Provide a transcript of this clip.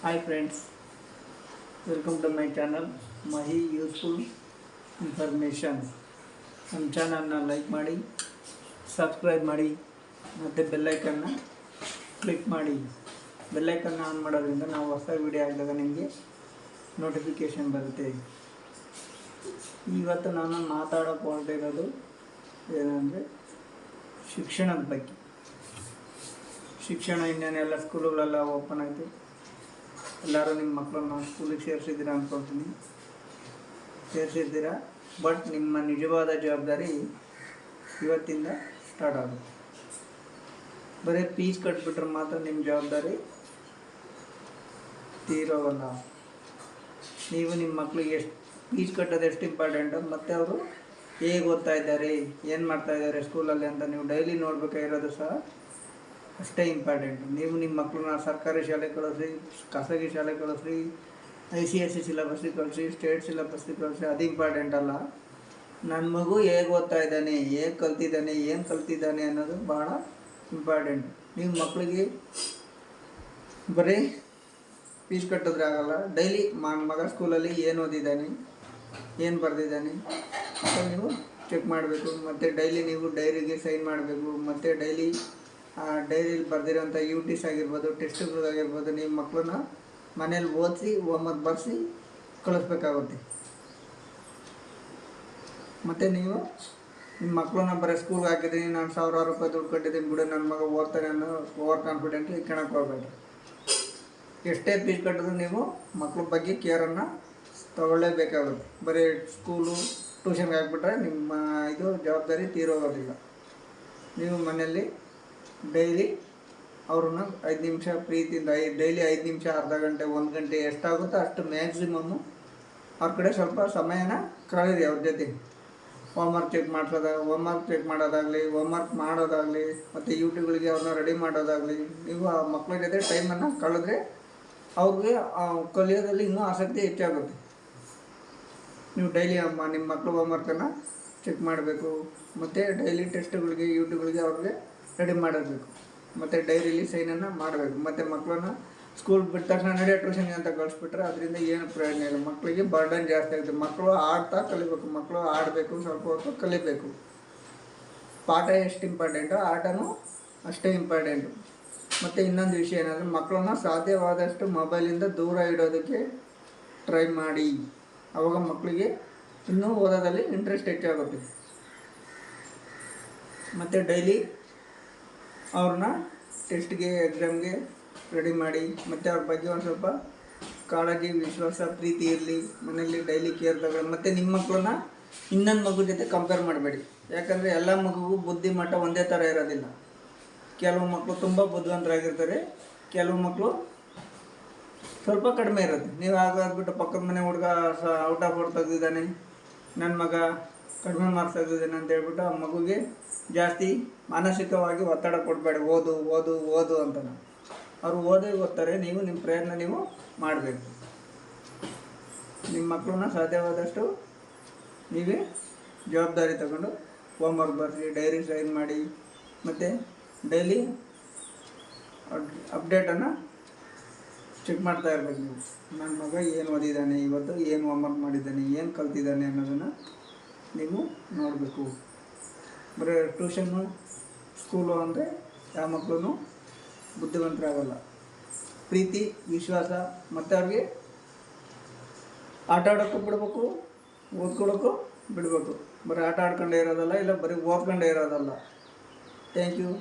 Hi friends, welcome to my channel Mahi Useful Information. ನಮ್ಮ ಚಾನಲ್ನ like ಮಾಡಿ, subscribe ಮಾಡಿ ಮತ್ತು ಬೆಲ್ಲೈಕನ್ನ ಕ್ಲಿಕ್ ಮಾಡಿ. ಬೆಲ್ಲೈಕನ್ನ ಆನ್ ಮಾಡೋದ್ರಿಂದ ನಾವು ಹೊಸ ವಿಡಿಯೋ ಹಾಕಿದಾಗ ನಿಮಗೆ ನೋಟಿಫಿಕೇಷನ್ ಬರುತ್ತೆ. ಇವತ್ತು ನಾನು ಮಾತಾಡೋಕೆ ಹೊರಟಿರೋದು ಏನಂದರೆ ಶಿಕ್ಷಣದ ಬಗ್ಗೆ. ಶಿಕ್ಷಣ ಇನ್ನೇನೆಲ್ಲ ಸ್ಕೂಲುಗಳೆಲ್ಲ ಓಪನ್ ಆಯಿತು. ಎಲ್ಲರೂ ನಿಮ್ಮ ಮಕ್ಕಳನ್ನ ಸ್ಕೂಲಿಗೆ ಸೇರಿಸಿದ್ದೀರಾ ಅಂದ್ಕೊಳ್ತೀನಿ. ಸೇರಿಸಿದ್ದೀರಾ, ಬಟ್ ನಿಮ್ಮ ನಿಜವಾದ ಜವಾಬ್ದಾರಿ ಇವತ್ತಿಂದ ಸ್ಟಾರ್ಟ್ ಆಗುತ್ತೆ. ಬರೀ ಫೀಸ್ ಕಟ್ಬಿಟ್ರೆ ಮಾತ್ರ ನಿಮ್ಮ ಜವಾಬ್ದಾರಿ ತೀರೋಗಲ್ಲ. ನೀವು ನಿಮ್ಮ ಮಕ್ಕಳಿಗೆ ಎಷ್ಟು ಫೀಸ್ ಕಟ್ಟೋದು ಎಷ್ಟು ಇಂಪಾರ್ಟೆಂಟು, ಮತ್ತು ಅವರು ಹೇಗೆ ಓದ್ತಾ ಇದ್ದಾರೆ, ಏನು ಮಾಡ್ತಾಯಿದ್ದಾರೆ ಸ್ಕೂಲಲ್ಲಿ ಅಂತ ನೀವು ಡೈಲಿ ನೋಡಬೇಕಾಗಿರೋದು ಸಹ ಅಷ್ಟೇ ಇಂಪಾರ್ಟೆಂಟು. ನೀವು ನಿಮ್ಮ ಮಕ್ಕಳನ್ನ ಸರ್ಕಾರಿ ಶಾಲೆ ಕಳಿಸ್ರಿ, ಖಾಸಗಿ ಶಾಲೆ ಕಳಿಸ್ರಿ, ICSE ಸಿಲೆಬಸ್ಸಿಗೆ ಕಳಿಸಿ, ಸ್ಟೇಟ್ ಸಿಲೆಬಸ್ಸಿಗೆ ಕಳಿಸಿ, ಅದು ಇಂಪಾರ್ಟೆಂಟ್ ಅಲ್ಲ. ನನ್ನ ಮಗು ಹೇಗೆ ಓದ್ತಾ ಇದ್ದಾನೆ, ಹೇಗೆ ಕಲ್ತಿದ್ದಾನೆ, ಏನು ಕಲ್ತಿದ್ದಾನೆ ಅನ್ನೋದು ಭಾಳ ಇಂಪಾರ್ಟೆಂಟು. ನೀವು ಮಕ್ಕಳಿಗೆ ಬರೀ ಫೀಸ್ ಕಟ್ಟಿದ್ರೆ ಆಗಲ್ಲ. ಡೈಲಿ ಮಗ ಸ್ಕೂಲಲ್ಲಿ ಏನು ಓದಿದ್ದಾನೆ, ಏನು ಬರೆದಿದ್ದಾನೆ ಅಂತ ನೀವು ಚೆಕ್ ಮಾಡಬೇಕು. ಮತ್ತು ಡೈಲಿ ನೀವು ಡೈರಿಗೆ ಸೈನ್ ಮಾಡಬೇಕು. ಮತ್ತು ಡೈಲಿ ಡೈರಿಲಿ ಬರೆದಿರೋಂಥ UTs ಆಗಿರ್ಬೋದು, ಟೆಸ್ಟ್ಗಳಾಗಿರ್ಬೋದು, ನಿಮ್ಮ ಮಕ್ಕಳನ್ನ ಮನೇಲಿ ಓದಿಸಿ ಹೋಮ್ವರ್ಕ್ ಬರೆಸಿ ಕಳಿಸ್ಬೇಕಾಗುತ್ತೆ. ಮತ್ತು ನೀವು ನಿಮ್ಮ ಮಕ್ಕಳನ್ನ ಬರೀ ಸ್ಕೂಲ್ಗೆ ಹಾಕಿದ್ದೀನಿ, ನಾನು 1000 ರೂಪಾಯಿ ದುಡ್ಡು ಕಟ್ಟಿದ್ದೀನಿ ಬಿಡು, ನನ್ನ ಮಗ ಓದ್ತಾನೆ ಅನ್ನೋ ಓವರ್ ಕಾನ್ಫಿಡೆಂಟ್ಲಿ ಇಟ್ಕೊಳಕ್ಕೆ ಹೋಗ್ಬೇಡ್ರಿ. ಎಷ್ಟೇ ಫೀಸ್ ಕಟ್ಟಿದ್ರು ನೀವು ಮಕ್ಕಳ ಬಗ್ಗೆ ಕೇರನ್ನು ತಗೊಳ್ಳೇಬೇಕಾಗುತ್ತೆ. ಬರೀ ಸ್ಕೂಲು ಟ್ಯೂಷನ್ಗೆ ಹಾಕ್ಬಿಟ್ರೆ ನಿಮ್ಮ ಇದು ಜವಾಬ್ದಾರಿ ತೀರೋಗೋದಿಲ್ಲ. ನೀವು ಮನೆಯಲ್ಲಿ ಡೈಲಿ ಅವ್ರನ್ನ 5 ನಿಮಿಷ ಪ್ರೀತಿಯಿಂದ ಡೈಲಿ 5 ನಿಮಿಷ, ಅರ್ಧ ಗಂಟೆ, 1 ಗಂಟೆ ಎಷ್ಟಾಗುತ್ತೋ ಅಷ್ಟು ಮ್ಯಾಕ್ಸಿಮಮ್ಮು ಅವ್ರ ಕಡೆ ಸ್ವಲ್ಪ ಸಮಯನ ಕಳೆಯಿರಿ. ಅವ್ರ ಜೊತೆ ಹೋಮ್ವರ್ಕ್ ಚೆಕ್ ಮಾಡೋದಾಗಲಿ, ಹೋಮ್ವರ್ಕ್ ಮಾಡೋದಾಗಲಿ, ಮತ್ತು ಯೂಟ್ಯೂಬ್ಗಳಿಗೆ ಅವ್ರನ್ನ ರೆಡಿ ಮಾಡೋದಾಗಲಿ, ನೀವು ಆ ಮಕ್ಕಳ ಜೊತೆ ಟೈಮನ್ನು ಕಳೆದ್ರೆ ಅವ್ರಿಗೆ ಕಲಿಯೋದ್ರಲ್ಲಿ ಇನ್ನೂ ಆಸಕ್ತಿ ಹೆಚ್ಚಾಗುತ್ತೆ. ನೀವು ಡೈಲಿ ನಿಮ್ಮ ಮಕ್ಕಳು ಹೋಮ್ವರ್ಕನ್ನು ಚೆಕ್ ಮಾಡಬೇಕು. ಮತ್ತು ಡೈಲಿ ಟೆಸ್ಟ್ಗಳಿಗೆ, ಯೂಟ್ಯೂಬ್ಗಳಿಗೆ ಅವ್ರಿಗೆ ರೆಡಿ ಮಾಡಿರಬೇಕು. ಮತ್ತು ಡೈರಿಲಿ ಸೈನನ್ನು ಮಾಡಬೇಕು. ಮತ್ತು ಮಕ್ಕಳನ್ನ ಸ್ಕೂಲ್ ಬಿಟ್ಟ ತಕ್ಷಣ ನಡೆಯೋ ಟ್ಯೂಷನ್ಗೆ ಅಂತ ಕಳಿಸ್ಬಿಟ್ರೆ ಅದರಿಂದ ಏನು ಪ್ರಯೋಜನ ಇಲ್ಲ. ಮಕ್ಕಳಿಗೆ ಬರ್ಡನ್ ಜಾಸ್ತಿ ಆಗುತ್ತೆ. ಮಕ್ಕಳು ಆಡ್ತಾ ಕಲಿಬೇಕು. ಮಕ್ಕಳು ಆಡಬೇಕು, ಸ್ವಲ್ಪ ಹೊತ್ತು ಕಲಿಬೇಕು. ಪಾಠ ಎಷ್ಟು ಇಂಪಾರ್ಟೆಂಟೋ ಆಟನೂ ಅಷ್ಟೇ ಇಂಪಾರ್ಟೆಂಟು. ಮತ್ತು ಇನ್ನೊಂದು ವಿಷಯ ಏನಂದರೆ, ಮಕ್ಕಳನ್ನ ಸಾಧ್ಯವಾದಷ್ಟು ಮೊಬೈಲಿಂದ ದೂರ ಇಡೋದಕ್ಕೆ ಟ್ರೈ ಮಾಡಿ. ಆವಾಗ ಮಕ್ಕಳಿಗೆ ಇನ್ನೂ ಓದೋದಲ್ಲಿ ಇಂಟ್ರೆಸ್ಟ್ ಹೆಚ್ಚಾಗುತ್ತೆ. ಮತ್ತು ಡೈಲಿ ಅವ್ರನ್ನ ಟೆಸ್ಟ್ಗೆ, ಎಕ್ಸಾಮ್ಗೆ ರೆಡಿ ಮಾಡಿ. ಮತ್ತು ಅವ್ರ ಬಗ್ಗೆ ಒಂದು ಸ್ವಲ್ಪ ಕಾಳಜಿ, ವಿಶ್ವಾಸ, ಪ್ರೀತಿ ಇರಲಿ. ಮನೆಯಲ್ಲಿ ಡೈಲಿ ಕೇರ್ ತಗೊಳ್ಳಿ. ಮತ್ತು ನಿಮ್ಮ ಮಕ್ಕಳನ್ನ ಇನ್ನೊಂದು ಮಗು ಜೊತೆ ಕಂಪೇರ್ ಮಾಡಬೇಡಿ. ಯಾಕಂದರೆ ಎಲ್ಲ ಮಗುಗೂ ಬುದ್ಧಿ ಮಟ್ಟ ಒಂದೇ ಥರ ಇರೋದಿಲ್ಲ. ಕೆಲವು ಮಕ್ಕಳು ತುಂಬ ಬುದ್ಧಿವಂತರಾಗಿರ್ತಾರೆ, ಕೆಲವು ಮಕ್ಕಳು ಸ್ವಲ್ಪ ಕಡಿಮೆ ಇರುತ್ತೆ. ನೀವು ಆಗಾದ್ಬಿಟ್ಟು ಪಕ್ಕದ ಮನೆ ಹುಡುಗ ಔಟ್ ಆಫ್ ಔಟ್ ತೆಗೆದಿದ್ದಾನೆ, ನನ್ನ ಮಗ ಕಡಿಮೆ ಮಾರ್ಕ್ಸ್ ತೆಗೆದಿದ್ದಾನೆ ಅಂತ ಹೇಳ್ಬಿಟ್ಟು ಆ ಮಗುಗೆ ಜಾಸ್ತಿ ಮಾನಸಿಕವಾಗಿ ಒತ್ತಡ ಕೊಡಬೇಡಿ. ಓದು ಓದು ಓದು ಅಂತ. ಅವರು ಓದ್ತಾರೆ. ನೀವು ನಿಮ್ಮ ಪ್ರಯತ್ನ ನೀವು ಮಾಡಬೇಕು. ನಿಮ್ಮ ಮಕ್ಕಳನ್ನ ಸಾಧ್ಯವಾದಷ್ಟು ನೀವೇ ಜವಾಬ್ದಾರಿ ತಗೊಂಡು ಹೋಮ್ವರ್ಕ್ ಬರೆಸಿ, ಡೈರಿ ಸೈನ್ ಮಾಡಿ. ಮತ್ತು ಡೈಲಿ ಅಪ್ಡೇಟನ್ನು ಚೆಕ್ ಮಾಡ್ತಾ ಇರಬೇಕು. ನೀವು ನನ್ನ ಮಗ ಏನು ಓದಿದ್ದಾನೆ, ಇವತ್ತು ಏನು ಹೋಮ್ವರ್ಕ್ ಮಾಡಿದ್ದಾನೆ, ಏನು ಕಲ್ತಿದ್ದಾನೆ ಅನ್ನೋದನ್ನು ನೀವು ನೋಡಬೇಕು. ಬರೀ ಟ್ಯೂಷನ್ನು, ಸ್ಕೂಲು ಅಂದರೆ ಯಾವ ಮಕ್ಕಳು ಬುದ್ಧಿವಂತರಾಗಲ್ಲ. ಪ್ರೀತಿ, ವಿಶ್ವಾಸ, ಮತ್ತು ಅವ್ರಿಗೆ ಆಟ ಆಡೋಕ್ಕೂ ಬಿಡಬೇಕು, ಓದ್ಕೊಳ್ಳೋಕ್ಕೂ ಬಿಡಬೇಕು. ಬರೀ ಆಟ ಆಡ್ಕೊಂಡೇ ಇರೋದಲ್ಲ, ಇಲ್ಲ ಬರೀ ಓದ್ಕೊಂಡೇ ಇರೋದಲ್ಲ. Thank you.